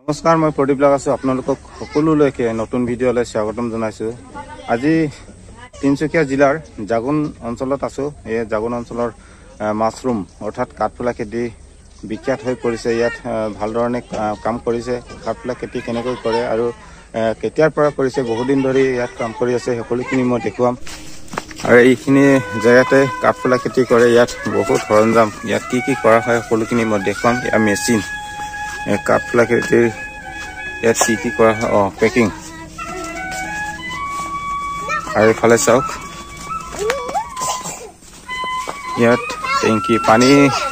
নমস্কাৰ, মই প্ৰদীপ লাগ আছো। আপোনালোকক সকলোলৈকে নতুন ভিডিঅ'লৈ স্বাগতম জনাইছো। আজি তিনিচুকীয়া জিলাৰ জাগুন অঞ্চলত আছো। এই জাগুন অঞ্চলৰ মাছৰুম অৰ্থাৎ কাঠফুলা খেতি বিখ্যাত হৈ পৰিছে। ইয়াত ভাল ধৰণে কাম কৰিছে। কাঠফুলা খেতি কেনেকৈ কৰে আৰু কেতিয়াৰ পৰা কৰিছে, বহুদিন ধৰি ইয়াত কাম কৰি আছে, সকলোখিনি মই দেখুৱাম। আৰু এইখিনি জেগাতে কাঠফুলা খেতি কৰে। ইয়াত বহুত সৰঞ্জাম, ইয়াত কি কি কৰা হয় সকলোখিনি মই দেখুৱাম। ইয়াৰ মেচিন, কাঠফুলা খেতিৰ ইয়াত কি কি কৰা হয়, পেকিং। আৰু এইফালে চাওক, ইয়াত টেংকি,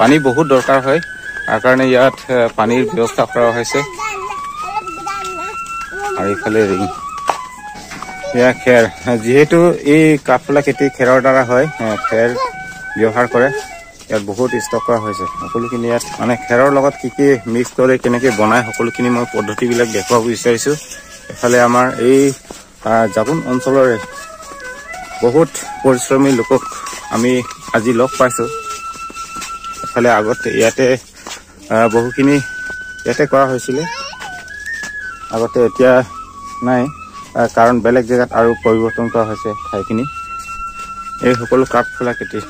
পানী বহুত দৰকাৰ হয়, তাৰ কাৰণে ইয়াত পানীৰ ব্যৱস্থা কৰা হৈছে। আৰু এইফালে ৰিং, এয়া খেৰ, যিহেতু এই কাঠফুলা খেতি খেৰৰ দ্বাৰা হয়, খেৰ ব্যৱহাৰ কৰে। ইয়াত বহুত ষ্টক কৰা হৈছে। সকলোখিনি ইয়াত মানে খেৰৰ লগত কি কি মিক্স কৰি কেনেকৈ বনায় সকলোখিনি মই পদ্ধতিবিলাক দেখুৱাব বিচাৰিছোঁ। এফালে আমাৰ এই জাগুন অঞ্চলৰে বহুত পৰিশ্ৰমী লোকক আমি আজি লগ পাইছোঁ। এফালে আগতে ইয়াতে বহুখিনি ইয়াতে কৰা হৈছিলে আগতে, এতিয়া নাই, কাৰণ বেলেগ জেগাত আৰু পৰিৱৰ্তন কৰা হৈছে ঠাইখিনি। এই সকলো কাঠফুলা খেতি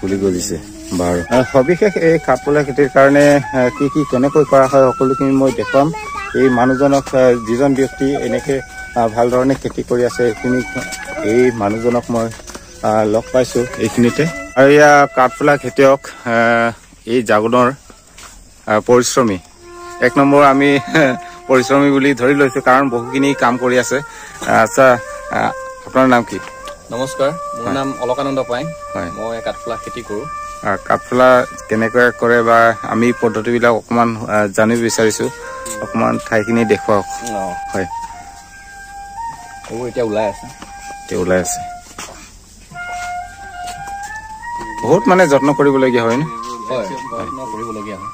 পুলি গজিছে বাৰু। সবিশেষ এই কাঠফুলা খেতিৰ কাৰণে কি কি কেনেকৈ কৰা হয় সকলোখিনি মই দেখুৱাম। এই মানুহজনক, যিজন ব্যক্তি এনেকৈ ভাল ধৰণে খেতি কৰি আছে, এই মানুহজনক মই লগ পাইছোঁ এইখিনিতে। আৰু এয়া কাঠফুলা খেতিয়ক, এই জাগুনৰ পৰিশ্ৰমী, এক নম্বৰ আমি পৰিশ্ৰমী বুলি ধৰি লৈছোঁ, কাৰণ বহুখিনি কাম কৰি আছে। আচ্ছা, আপোনাৰ নাম কি? নমস্কাৰ, মোৰ নাম অলকানন্দ পাই। মই কাঠফুলা খেতি কৰোঁ। কাঠফুলা কেনেকৈ কৰে বা আমি পদ্ধতিবিলাক অকণমান জানিব বিচাৰিছোঁ। অকণমান ঠাইখিনি দেখুৱাওক। হয়, এইবোৰ এতিয়া ওলাই আছে। বহুত মানে যত্ন কৰিবলগীয়া হয় ন? হয়, যত্ন কৰিবলগীয়া হয়।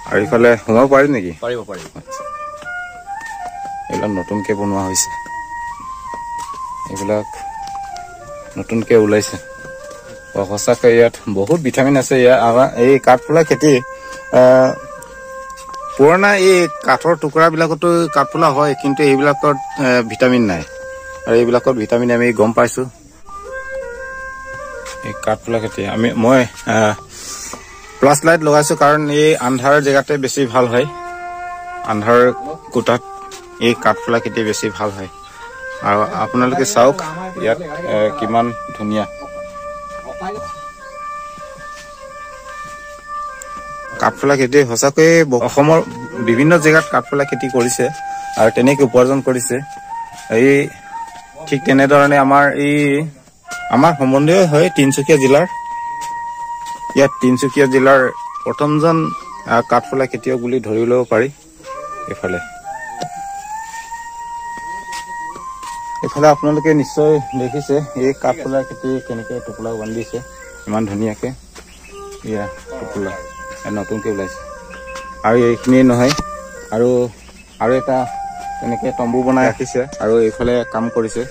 আৰু ইফালে সোমাব পাৰি নেকি? পাৰিব। এইবিলাক নতুনকৈ বনোৱা হৈছে, এইবিলাক নতুনকৈ ওলাইছে। সঁচাকৈ ইয়াত বহুত ভিটামিন আছে। ইয়াত আমাৰ এই কাঠফুলা খেতি, পুৰণা এই কাঠৰ টুকুৰাবিলাকতো কাঠফুলা হয়, কিন্তু এইবিলাকত ভিটামিন নাই। আৰু এইবিলাকত ভিটামিন আমি গম পাইছোঁ। এই কাঠফুলা খেতি মই প্লাছ লাইট লগাইছোঁ, কাৰণ এই আন্ধাৰ জেগাতে বেছি ভাল হয়। আন্ধাৰ কোঠাত এই কাঠফুলা খেতি বেছি ভাল হয়। আৰু আপোনালোকে চাওক ইয়াত কিমান ধুনীয়া কাঠফুলা খেতি। সঁচাকৈয়ে অসমৰ বিভিন্ন জেগাত কাঠফুলা খেতি কৰিছে আৰু তেনেকৈ উপাৰ্জন কৰিছে। এই ঠিক তেনেধৰণে আমাৰ সম্বন্ধীয় হয় তিনিচুকীয়া জিলাৰ। ইয়াত তিনিচুকীয়া জিলাৰ প্ৰথমজন কাঠফুলা খেতিয়ক বুলি ধৰি ল'ব পাৰি। এইফালে আপোনালোকে নিশ্চয় দেখিছে এই কাঠফুলা খেতি কেনেকৈ টোপোলা বান্ধিছে, ইমান ধুনীয়াকৈ। এয়া টোপোলা নতুনকৈ ওলাইছে। আৰু এইখিনি নহয়, আৰু এটা তেনেকৈ তম্বু বনাই ৰাখিছে, আৰু এইফালে কাম কৰিছে।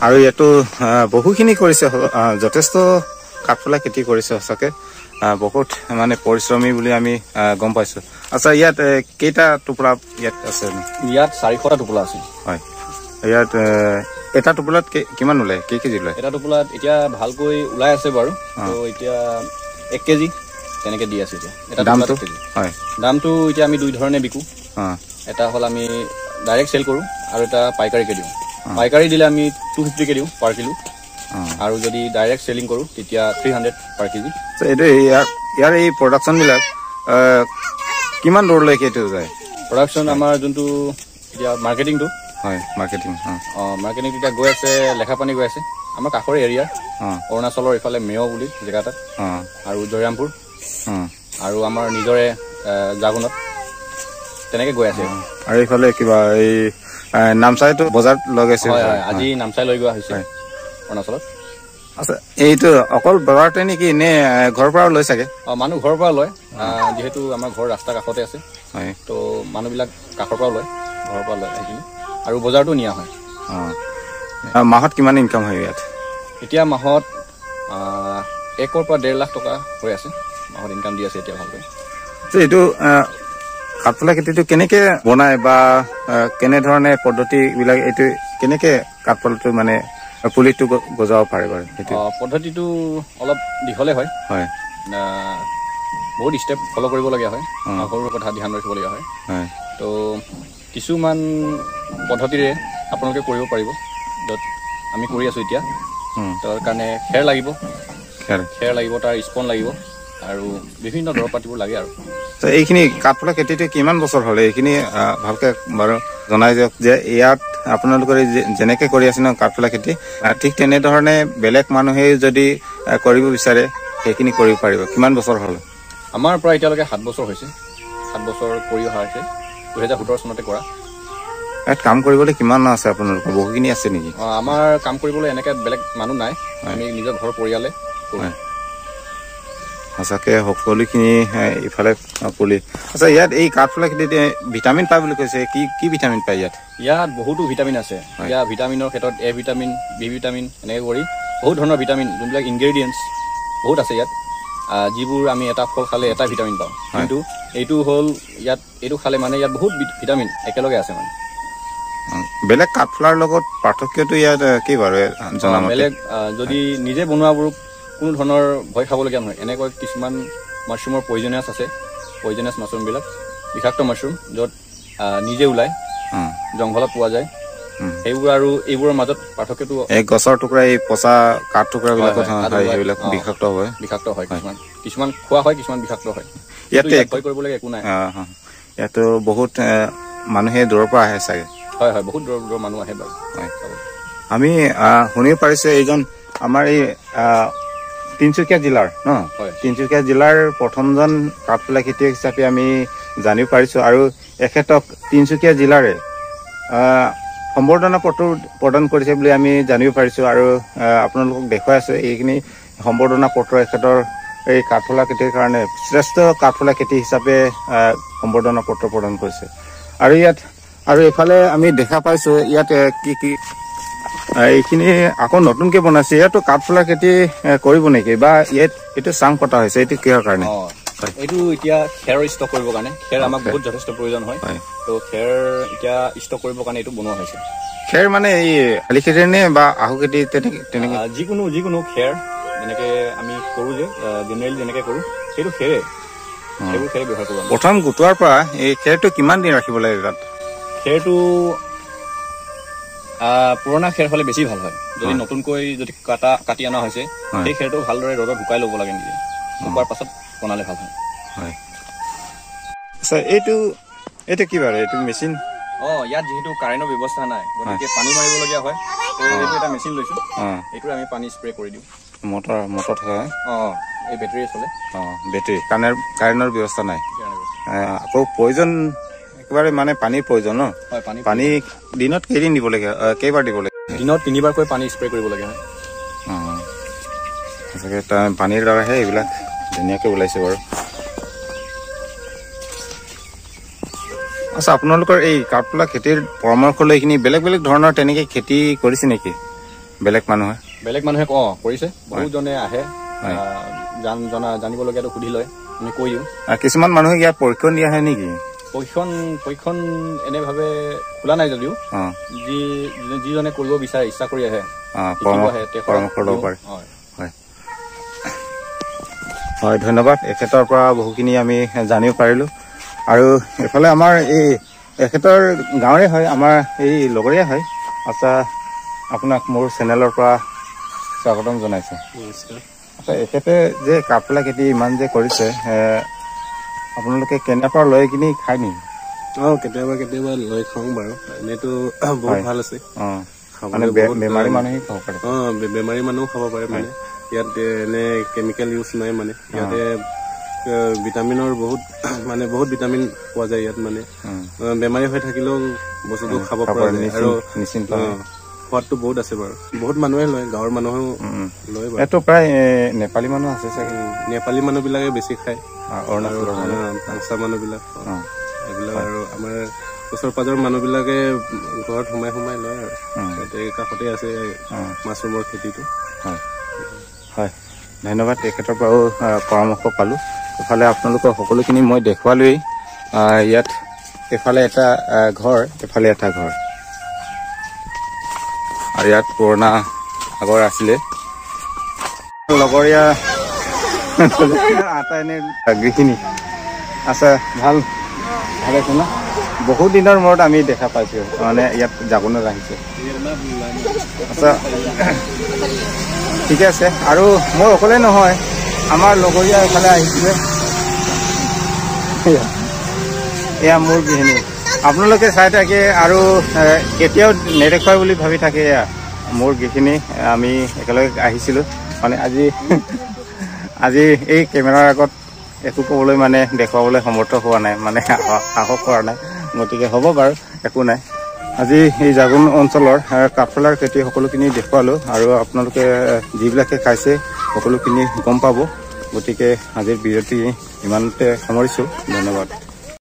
আৰু ইয়াতো বহুখিনি কৰিছে, যথেষ্ট কাঠফুলা খেতি কৰিছে। সঁচাকৈ বহুত মানে পৰিশ্ৰমী বুলি আমি গম পাইছোঁ। আচ্ছা, ইয়াত কেইটা টোপোলা ইয়াত আছে? ইয়াত 400টা টোপোলা আছে। হয়, ইয়াত এটা টোপোলাত কিমান ওলায়, কেজি ওলায়? এটা টোপোলাত এতিয়া ভালকৈ ওলাই আছে বাৰু। এতিয়া 1 কেজি তেনেকৈ দি আছে। এতিয়া দামটো? হয়, দামটো এতিয়া আমি দুই ধৰণে বিকোঁ। এটা হ'ল আমি ডাইৰেক্ট চেল কৰোঁ, আৰু এটা পাইকাৰীকৈ দিওঁ। পাইকাৰী দিলে আমি 250কৈ দিওঁ পাৰ কিলো, আৰু যদি ডাইৰেক্ট চেলিং কৰোঁ তেতিয়া 300 পাৰ কেজি। এইটো ইয়াৰ এই প্ৰডাকশ্যনবিলাক কিমান দূৰলৈকে এইটো যায়? প্ৰডাকশ্যন আমাৰ যোনটো এতিয়া মাৰ্কেটিংটো, হয়, মাৰ্কেটিং এতিয়া গৈ আছে, লেখাপানী গৈ আছে আমাৰ কাষৰ এৰিয়া, অৰুণাচলৰ ইফালে মেয় বুলি জেগা এটাত, আৰু জয়ৰামপুৰ, আৰু আমাৰ নিজৰে জাগুনত, তেনেকৈ গৈ আছে। আৰু এইফালে কিবা এই নামচাইটো বজাৰত লগাইছে? হয়, আজি নামচাই লৈ যোৱা হৈছে অৰুণাচলত। আচ্ছা, এইটো অকল বেপাৰতে নেকি, নে ঘৰৰ পৰাও লৈ চাগে? মানুহ ঘৰৰ পৰা লয়, যিহেতু আমাৰ ঘৰ ৰাস্তাৰ কাষতে আছে। হয়, তো মানুহবিলাক কাষৰ পৰাও লয়, ঘৰৰ পৰা লয় সেইখিনি, আৰু বজাৰতো নিয়া হয়। মাহত কিমান ইনকাম হয় ইয়াত? এতিয়া মাহত 1 পৰা 1.5 লাখ টকা হৈ আছে, মাহত ইনকাম দি আছে এতিয়া ভালকৈ। এইটো কাঠফুলা খেতিটো কেনেকে বনায় বা কেনেধৰণে পদ্ধতিবিলাক এইটো কেনেকে কাঠফুলাটো মানে পুলিটো গজাব পাৰে বাৰু সেইটো পদ্ধতিটো অলপ দীঘলে হয় হয় বহুত ষ্টেপ ফ'ল' কৰিবলগীয়া হয় সৰু কথা ধ্যান ৰাখিবলগীয়া হয় তো কিছুমান পদ্ধতিৰে আপোনালোকে কৰিব পাৰিব য'ত আমি কৰি আছোঁ এতিয়া তাৰ কাৰণে খেৰ লাগিব তাৰ স্পন লাগিব আৰু বিভিন্ন দৰৱ পাতিবোৰ লাগে আৰু এইখিনি কাঠফুলা খেতিটো কিমান বছৰ হ'ল এইখিনি ভালকে বাৰু জনাই দিয়ক যে ইয়াত আপোনালোকে যেনেকে কৰি আছে ন কাঠফুলা খেতি ঠিক তেনেধৰণে বেলেগ মানুহে যদি কৰিব বিচাৰে সেইখিনি কৰিব পাৰিব কিমান বছৰ হ'ল আমাৰ পৰা এতিয়ালৈকে 7 বছৰ হৈছে 7 বছৰ কৰি অহা হৈছে 2017 চনতে কৰা ইয়াত কাম কৰিবলৈ কিমান আছে আপোনালোকৰ বহুখিনি আছে নেকি আমাৰ কাম কৰিবলৈ এনেকৈ বেলেগ মানুহ নাই আমি নিজৰ ঘৰ পৰিয়ালে কৰোঁ সঁচাকে সকলোখিনি ইফালে পুলি আচ্ছা ইয়াত এই কাঠফুলা খেতিত ভিটামিন পায় বুলি কৈছে কি ভিটামিন পায় ইয়াত বহুতো ভিটামিন আছে ইয়াত ভিটামিনৰ ক্ষেত্ৰত এ ভিটামিন বি ভিটামিন এনেকৈ কৰি বহুত ধৰণৰ ভিটামিন যোনবিলাক ইনগ্ৰেডিয়েণ্টছ বহুত আছে ইয়াত যিবোৰ আমি এটা ফল খালে এটা ভিটামিন পাওঁ কিন্তু এইটো হ'ল ইয়াত এইটো খালে মানে ইয়াত বহুত ভিটামিন একেলগে আছে মানে বেলেগ কাঠফুলাৰ লগত পাৰ্থক্যটো ইয়াত কি বাৰু বেলেগ যদি নিজে বনোৱাবোৰ কোনো ধৰণৰ ভয় খাবলগীয়া নহয় এনেকৈ কিছুমান মাছৰুমৰ পয়জনাছ আছে পয়জনাছ মাছৰুমবিলাক বিষাক্ত মাছৰুম য'ত নিজে ওলায় জংঘলত পোৱা যায় সেইবোৰ আৰু এইবোৰৰ মাজত পাৰ্থক্যটো এই গছৰ টুকুৰা এই পচা কাঠ টুকুৰাবিলাকত সেইবিলাক বিষাক্ত হয় কিছুমান খোৱা হয় কিছুমান বিষাক্ত হয় ইয়াতে ভয় কৰিবলগীয়া একো নাই ইয়াতো বহুত মানুহে দূৰৰ পৰা আহে চাগে হয় হয় বহুত দূৰৰ মানুহ আহে বাৰু আমি শুনিব পাৰিছোঁ এইজন আমাৰ এই তিনিচুকীয়া জিলাৰ ন তিনিচুকীয়া জিলাৰ প্ৰথমজন কাঠফুলা খেতিয়ক হিচাপে আমি জানিব পাৰিছোঁ আৰু এখেতক তিনিচুকীয়া জিলাৰে সম্বৰ্ধনা পত্ৰ প্ৰদান কৰিছে বুলি আমি জানিব পাৰিছোঁ আৰু আপোনালোকক দেখুৱাই আছোঁ এইখিনি সম্বৰ্ধনা পত্ৰ এখেতৰ এই কাঠফুলা খেতিৰ কাৰণে শ্ৰেষ্ঠ কাঠফুলা খেতি হিচাপে সম্বৰ্ধনা পত্ৰ প্ৰদান কৰিছে আৰু ইয়াত আৰু এইফালে আমি দেখা পাইছোঁ ইয়াত কি এইখিনি আকৌ নতুনকে বনাইছে ইয়াতো কাঠফুলা খেতি কৰিব নেকি বা ইয়াত এইটো চাং পতা হৈছে এইটো কিহৰ কাৰণে এইটো এতিয়া খেৰ ষ্টক কৰিবৰ কাৰণে খেৰ আমাক বহুত যথেষ্ট প্ৰয়োজন হয় তো খেৰ এতিয়া ষ্টক কৰিবৰ কাৰণে এইটো বনোৱা হৈছে খেৰ মানে এই শালি খেতি নে বা আহু খেতি তেনেকে যিকোনো খেৰ যেনেকে আমি কৰোঁ যে জেনেৰেলি যেনেকে কৰোঁ সেইটো খেৰে সেইবোৰ খেৰ ব্যৱহাৰ কৰোঁ প্ৰথম গোটোৱাৰ পৰা এই খেৰটো কিমান দিন ৰাখিব লাগে তাত খেৰটো পুৰণা খেৰ হ'লে বেছি ভাল হয় যদি নতুনকৈ যদি কাটি অনা হৈছে সেই খেৰটো ভালদৰে ৰ'দত শুকাই ল'ব লাগে নিজে শুকোৱাৰ পাছত বনালে ভাল হয় আচ্ছা এইটো কি বাৰু এইটো মেচিন ইয়াত যিহেতু কাৰেণ্টৰ ব্যৱস্থা নাই গতিকে পানী মাৰিবলগীয়া হয় এইটো এটা মেচিন লৈছোঁ এইটো আমি পানী স্প্ৰে কৰি দিওঁ মটৰ থকা এই বেটেৰী চলে বেটেৰী কাৰেণ্টৰ ব্যৱস্থা নাই আকৌ প্ৰয়োজন একেবাৰে মানে পানীৰ প্ৰয়োজন ন পানী দিনত কেইদিন দিব লাগে কেইবাৰ দিব লাগে দিনত 3বাৰকৈ পানী স্প্ৰে কৰিব লাগে হয় সঁচাকৈ পানীৰ দ্বাৰাহে এইবিলাক ধুনীয়াকৈ ওলাইছে বাৰু আচ্ছা আপোনালোকৰ এই কাঠফুলা খেতিৰ পৰামৰ্শ লৈ এইখিনি বেলেগ বেলেগ ধৰণৰ তেনেকৈ খেতি কৰিছে নেকি বেলেগ মানুহে কৰিছে বহুতজনে আহে জানিবলগীয়াটো সুধি লয় আমি কৈ দিওঁ কিছুমান মানুহে ইয়াত পৰীক্ষণ দিয়া হয় নেকি প্ৰশিক্ষণ এনেভাৱে খোলা নাই যদিও যিজনে কৰিব বিচাৰে ইচ্ছা কৰি আহে পৰামৰ্শ ল'ব পাৰে হয় ধন্যবাদ এখেতৰ পৰা বহুখিনি আমি জানিব পাৰিলোঁ আৰু এইফালে আমাৰ এই এখেতৰ গাঁৱৰে হয় আমাৰ এই লগৰীয়া হয় আচ্ছা আপোনাক মোৰ চেনেলৰ পৰা স্বাগতম জনাইছোঁ আচ্ছা এখেতে যে কাঠফুলা খেতি ইমান যে কৰিছে আপোনালোকে কেনেকুৱা লৈ কিনি খায় নেকি কেতিয়াবা লৈ খাওঁ বাৰু এনেইতো বহুত ভাল আছে মানে বেমাৰী মানুহে খাব পাৰে বেমাৰী মানুহ খাব পাৰে মানে ইয়াত এনে কেমিকেল ইউজ নাই মানে ইয়াতে ভিটামিনৰ বহুত ভিটামিন পোৱা যায় ইয়াত মানে বেমাৰী হৈ থাকিলেও বস্তুটো খাব পৰা যায় আৰু সোৱাদটো বহুত আছে বাৰু বহুত মানুহে লয় গাঁৱৰ মানুহেও লয় বাৰু এইটো প্ৰায় নেপালী মানুহ আছে চাগে নেপালী মানুহবিলাকে বেছি খায় টাংচা মানুহবিলাক এইবিলাক আৰু আমাৰ ওচৰ পাজৰ মানুহবিলাকে ঘৰত সোমাই লয় আৰু কাষতে আছে মাছৰুমৰ খেতিটো হয় ধন্যবাদ তেখেতৰ পৰাও পৰামৰ্শ পালোঁ ইফালে আপোনালোকৰ সকলোখিনি মই দেখুৱালোৱেই ইয়াত এফালে এটা ঘৰ, এফালে এটা ঘৰ, আৰু ইয়াত পুৰণা আগৰ আছিলে লগৰীয়া আটা এনে গৃহিণী আছে। ভালে আছে না? বহুত দিনৰ মূৰত আমি দেখা পাইছোঁ, মানে ইয়াত জাগোনত আহিছে। আচ্ছা, ঠিকে আছে। আৰু মই অকলে নহয়, আমাৰ লগৰীয়া এফালে আহিছিলে। এয়া মোৰ গৃহিণী, আপোনালোকে চাই থাকে আৰু কেতিয়াও নেদেখুৱাই বুলি ভাবি থাকে। এয়া মোৰ গৃহিণী, আমি একেলগে আহিছিলোঁ। মানে আজি এই কেমেৰাৰ আগত একো ক'বলৈ মানে দেখুৱাবলৈ সমৰ্থ হোৱা নাই, মানে সাহস কৰা নাই। গতিকে হ'ব বাৰু, একো নাই। আজি এই জাগোন অঞ্চলৰ কাঠফুলাৰ খেতি সকলোখিনি দেখুৱালোঁ, আৰু আপোনালোকে যিবিলাকে খাইছে সকলোখিনি গম পাব। গতিকে আজিৰ বিৰতি ইমানতে সামৰিছোঁ। ধন্যবাদ।